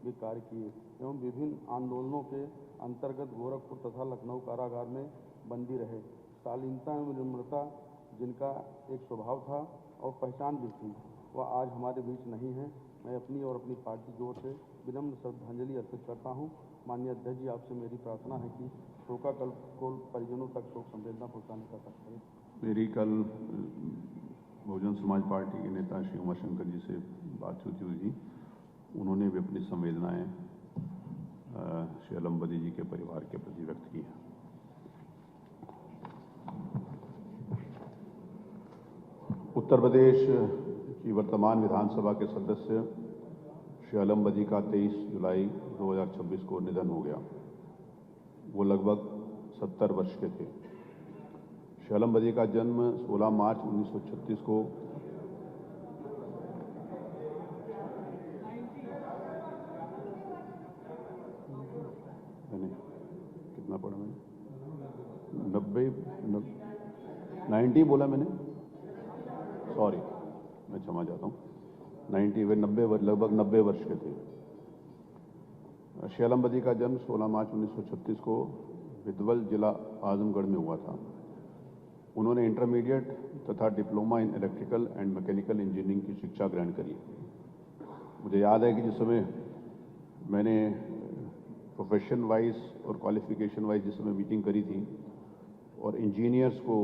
भी कार्य किए एवं विभिन्न आंदोलनों के अंतर्गत गोरखपुर तथा लखनऊ कारागार में बंदी रहे। शालीनता एवं विनम्रता जिनका एक स्वभाव था और पहचान भी थी, वह आज हमारे बीच नहीं है। मैं अपनी और अपनी पार्टी की ओर से विनम्र श्रद्धांजलि अर्पित करता हूं। माननीय अध्यक्ष जी, आपसे मेरी प्रार्थना है कि शोकाकुल परिजनों तक शोक संवेदना पहुंचाने का कार्य करें। मेरी कल बहुजन समाज पार्टी के नेता श्री उमाशंकर जी से बातचीत हुई थी। उन्होंने भी अपनी संवेदनाएं श्री अलमबदी जी के परिवार के प्रति व्यक्त की हैं। उत्तर प्रदेश की वर्तमान विधानसभा के सदस्य श्री अलमबदी का 23 जुलाई 2026 को निधन हो गया। वो लगभग 70 वर्ष के थे। श्री अलमबदी का जन्म 16 मार्च 1936 को कितना पढ़ा मैंने 90 बोला मैंने, सॉरी, मैं क्षमा चाहता हूँ। 90 लगभग 90 वर्ष के थे। श्री अलमबदी का जन्म 16 मार्च 1936 को विदवल जिला आजमगढ़ में हुआ था। उन्होंने इंटरमीडिएट तथा diploma in electrical and mechanical engineering की शिक्षा ग्रहण करी। मुझे याद है कि जिस समय मैंने प्रोफेशन वाइज और क्वालिफिकेशन वाइज जिस समय मीटिंग करी थी और इंजीनियर्स को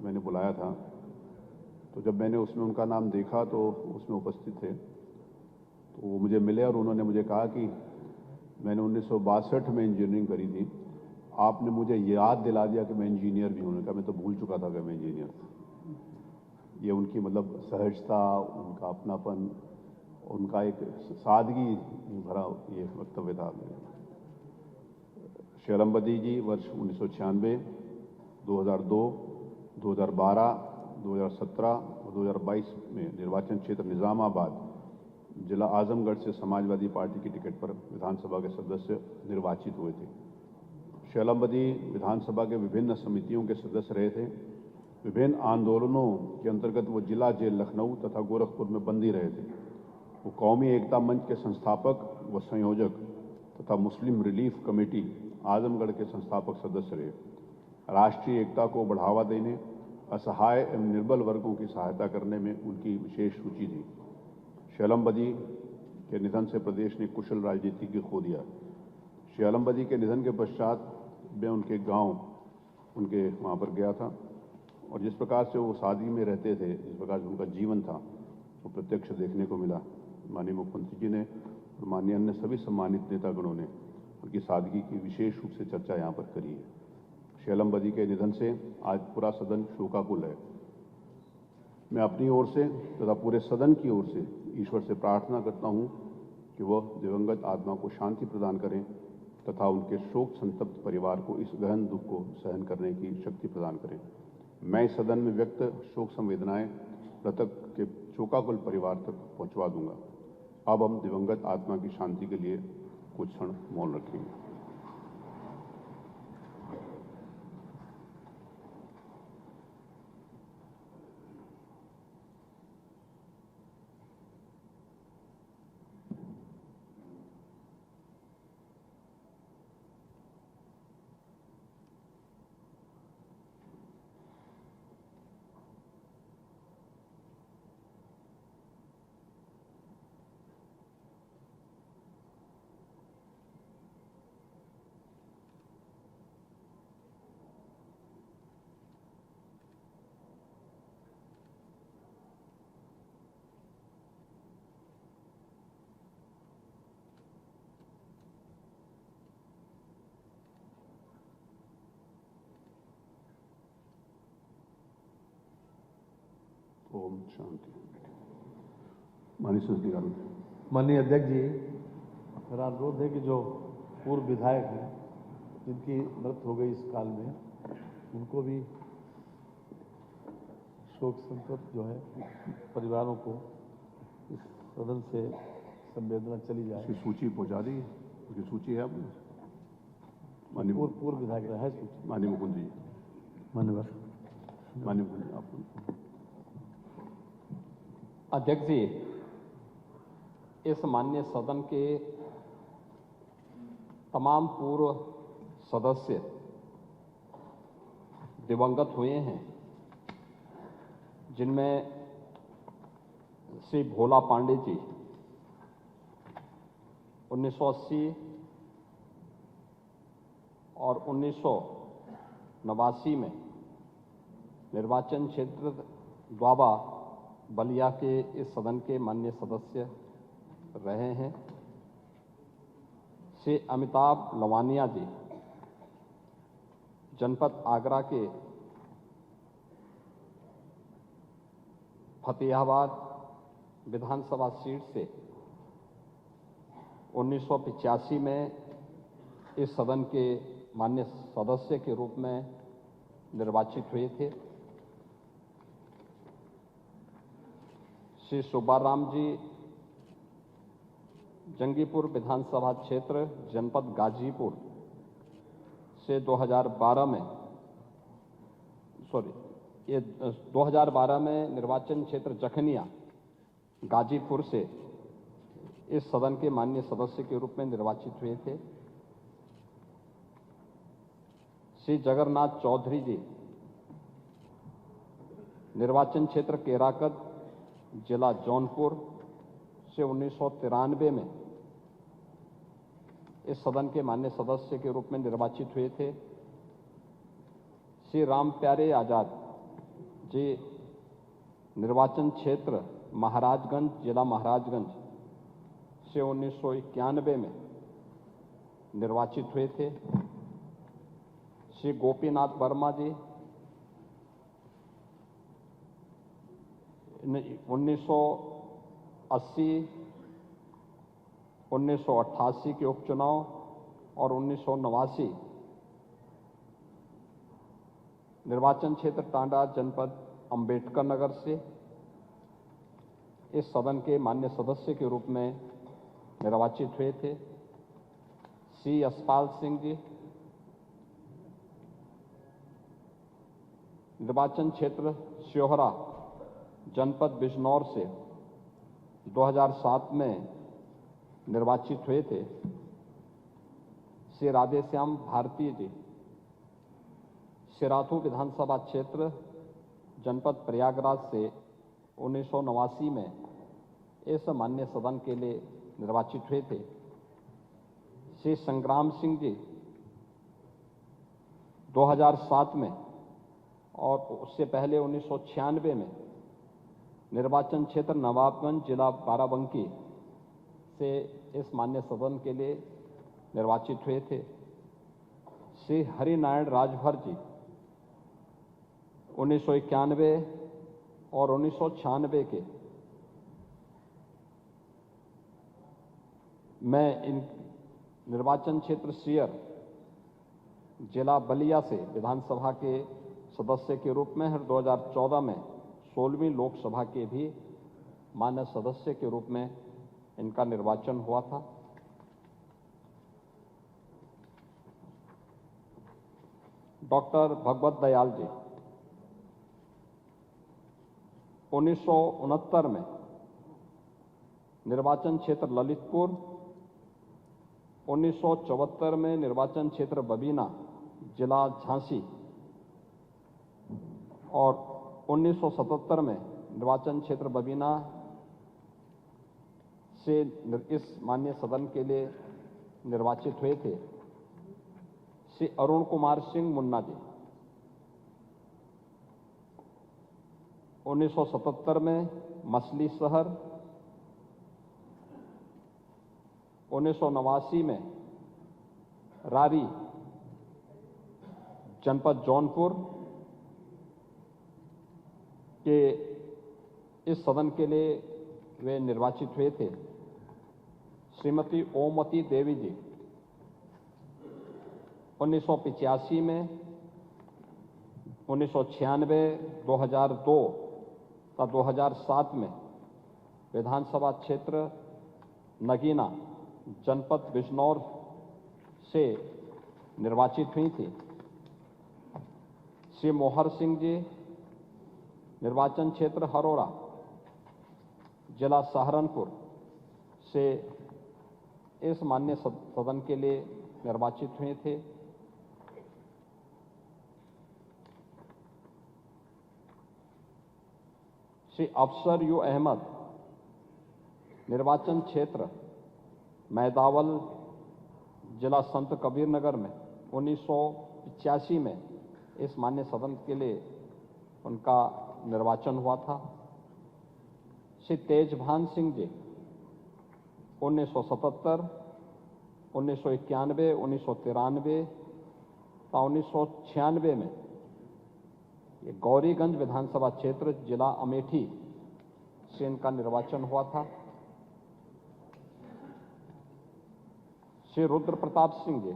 मैंने बुलाया था, तो जब मैंने उसमें उनका नाम देखा तो उसमें उपस्थित थे, तो वो मुझे मिले और उन्होंने मुझे कहा कि मैंने 1962 में इंजीनियरिंग करी थी, आपने मुझे याद दिला दिया कि मैं इंजीनियर भी हूँ। उन्होंने कहा मैं तो भूल चुका था कि मैं इंजीनियर था। ये उनकी मतलब सहजता, उनका अपनापन, उनका एक सादगी भरा ये वक्तव्य था। श्री अलमबदी जी वर्ष 1996, 2002, 2012, 2017 और 2022 में निर्वाचन क्षेत्र निजामाबाद जिला आजमगढ़ से समाजवादी पार्टी की टिकट पर विधानसभा के सदस्य निर्वाचित हुए थे। श्री अलमबदी विधानसभा के विभिन्न समितियों के सदस्य रहे थे। विभिन्न आंदोलनों के अंतर्गत वो जिला जेल लखनऊ तथा गोरखपुर में बंदी रहे थे। वो कौमी एकता मंच के संस्थापक व संयोजक तथा मुस्लिम रिलीफ कमेटी आजमगढ़ के संस्थापक सदस्य रहे। राष्ट्रीय एकता को बढ़ावा देने, असहाय एवं निर्बल वर्गों की सहायता करने में उनकी विशेष रुचि थी। श्री अलमबदी के निधन से प्रदेश ने कुशल राजनीतिज्ञ खो दिया। श्री अलमबदी के निधन के पश्चात मैं उनके गांव, उनके वहाँ पर गया था और जिस प्रकार से वो सादगी में रहते थे, जिस प्रकार से उनका जीवन था, वो प्रत्यक्ष देखने को मिला। माननीय मुख्यमंत्री जी ने और माननीय अन्य सभी सम्मानित नेतागणों ने उनकी सादगी की विशेष रूप से चर्चा यहाँ पर करी है। श्री अलमबदी के निधन से आज पूरा सदन शोकाकुल है। मैं अपनी ओर से तथा पूरे सदन की ओर से ईश्वर से प्रार्थना करता हूँ कि वह दिवंगत आत्मा को शांति प्रदान करें तथा उनके शोक संतप्त परिवार को इस गहन दुख को सहन करने की शक्ति प्रदान करें। मैं इस सदन में व्यक्त शोक संवेदनाएं मृतक के शोकाकुल परिवार तक पहुंचवा दूंगा। अब हम दिवंगत आत्मा की शांति के लिए कुछ क्षण मौन रखेंगे। ओम शांति। माननीय अध्यक्ष जी, मेरा अनुरोध है कि जो पूर्व विधायक हैं जिनकी मृत्यु हो गई इस काल में, उनको भी शोक संतप्त जो है परिवारों को इस सदन से संवेदना चली जाए। उसकी सूची पहुंचा दी, उसकी सूची है आपने? माननीय पूर्व विधायक है सूची। माननीय मुकुंद जी, माननीय मुकुंद जी, आप अध्यक्ष जी, इस माननीय सदन के तमाम पूर्व सदस्य दिवंगत हुए हैं, जिनमें श्री भोला पांडे जी 1980 और 1989 में निर्वाचन क्षेत्र द्वाबा बलिया के इस सदन के माननीय सदस्य रहे हैं। श्री अमिताभ लवानिया जी जनपद आगरा के फतेहाबाद विधानसभा सीट से 1985 में इस सदन के माननीय सदस्य के रूप में निर्वाचित हुए थे। श्री सुब्बाराम जी जंगीपुर विधानसभा क्षेत्र जनपद गाजीपुर से 2012 में निर्वाचन क्षेत्र जखनिया गाजीपुर से इस सदन के माननीय सदस्य के रूप में निर्वाचित हुए थे। श्री जगन्नाथ चौधरी जी निर्वाचन क्षेत्र केराकत जिला जौनपुर से 1993 में इस सदन के माननीय सदस्य के रूप में निर्वाचित हुए थे। श्री राम प्यारे आजाद जी निर्वाचन क्षेत्र महाराजगंज जिला महाराजगंज से 1991 में निर्वाचित हुए थे। श्री गोपीनाथ वर्मा जी 1980, 1988 के उपचुनाव और 1989 निर्वाचन क्षेत्र टांडा जनपद अंबेडकर नगर से इस सदन के माननीय सदस्य के रूप में निर्वाचित हुए थे। श्री यशपाल सिंह जी निर्वाचन क्षेत्र श्योहरा जनपद बिजनौर से 2007 में निर्वाचित हुए थे। श्री राधेश्याम भारती जी सिराथू विधानसभा क्षेत्र जनपद प्रयागराज से 1989 में इस माननीय सदन के लिए निर्वाचित हुए थे। श्री संग्राम सिंह जी 2007 में और उससे पहले 1996 में निर्वाचन क्षेत्र नवाबगंज जिला बाराबंकी से इस माननीय सदन के लिए निर्वाचित हुए थे। श्री हरिनारायण राजभर जी 1991 और 1996 के मैं इन निर्वाचन क्षेत्र सियर जिला बलिया से विधानसभा के सदस्य के रूप में 2014 में 16वीं लोकसभा के भी माननीय सदस्य के रूप में इनका निर्वाचन हुआ था। डॉक्टर भगवत दयाल जी 1969 में निर्वाचन क्षेत्र ललितपुर, 1974 में निर्वाचन क्षेत्र बबीना जिला झांसी और 1977 में निर्वाचन क्षेत्र बबीना से इस माननीय सदन के लिए निर्वाचित हुए थे। श्री अरुण कुमार सिंह मुन्ना जी 1977 में मछली शहर, 1989 में रारी जनपद जौनपुर के इस सदन के लिए वे निर्वाचित हुए थे। श्रीमती ओमवती देवी जी 1985 में, 1996, 2002 तथा 2007 में विधानसभा क्षेत्र नगीना जनपद बिजनौर से निर्वाचित हुई थी। श्री मोहर सिंह जी निर्वाचन क्षेत्र हरोड़ा जिला सहारनपुर से इस माननीय सदन के लिए निर्वाचित हुए थे। श्री अफसर यू अहमद निर्वाचन क्षेत्र मैदावल जिला संत कबीर नगर में 1985 में इस माननीय सदन के लिए उनका निर्वाचन हुआ था। श्री तेजभान सिंह जी 1977, 1991, 1993 तथा 1996 में ये गौरीगंज विधानसभा क्षेत्र जिला अमेठी से इनका निर्वाचन हुआ था। श्री रुद्र प्रताप सिंह जी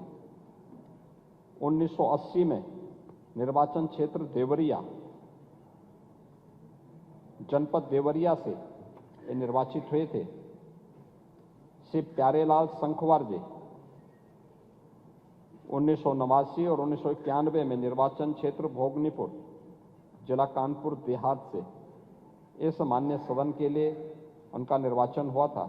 1980 में निर्वाचन क्षेत्र देवरिया जनपद देवरिया से ये निर्वाचित हुए थे। श्री प्यारेलाल संखवार जी 1989 और 1991 में निर्वाचन क्षेत्र भोगनीपुर जिला कानपुर देहात से इस माननीय सदन के लिए उनका निर्वाचन हुआ था।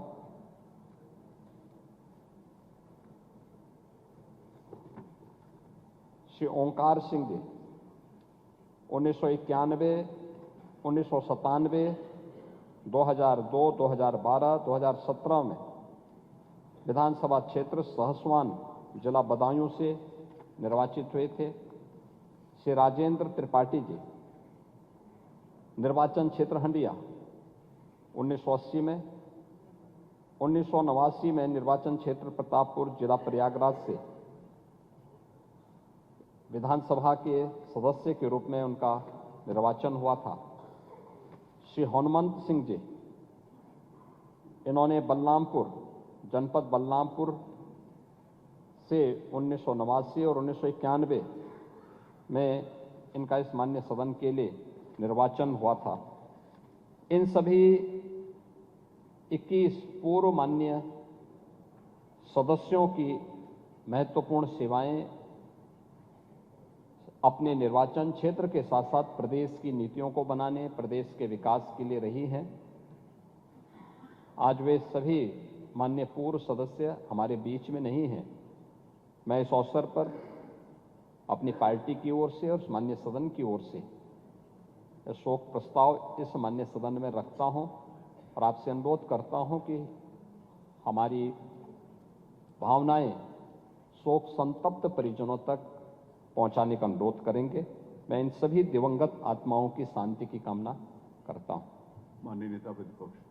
श्री ओंकार सिंह जी 1991, 1997, 2002, 2012, 2017 में विधानसभा क्षेत्र सहसवान जिला बदायूं से निर्वाचित हुए थे। श्री राजेंद्र त्रिपाठी जी निर्वाचन क्षेत्र हंडिया 1980 में, 1989 में निर्वाचन क्षेत्र प्रतापपुर जिला प्रयागराज से विधानसभा के सदस्य के रूप में उनका निर्वाचन हुआ था। श्री हनुमंत सिंह जी इन्होंने बलरामपुर जनपद बलरामपुर से 1989 और 1991 में इनका इस माननीय सदन के लिए निर्वाचन हुआ था। इन सभी 21 पूर्व माननीय सदस्यों की महत्वपूर्ण सेवाएं अपने निर्वाचन क्षेत्र के साथ साथ प्रदेश की नीतियों को बनाने, प्रदेश के विकास के लिए रही हैं। आज वे सभी माननीय पूर्व सदस्य हमारे बीच में नहीं हैं। मैं इस अवसर पर अपनी पार्टी की ओर से और माननीय सदन की ओर से शोक प्रस्ताव इस माननीय सदन में रखता हूं और आपसे अनुरोध करता हूं कि हमारी भावनाएं शोक संतप्त परिजनों तक पहुंचाने का अनुरोध करेंगे। मैं इन सभी दिवंगत आत्माओं की शांति की कामना करता हूं। माननीय नेता प्रतिपक्ष।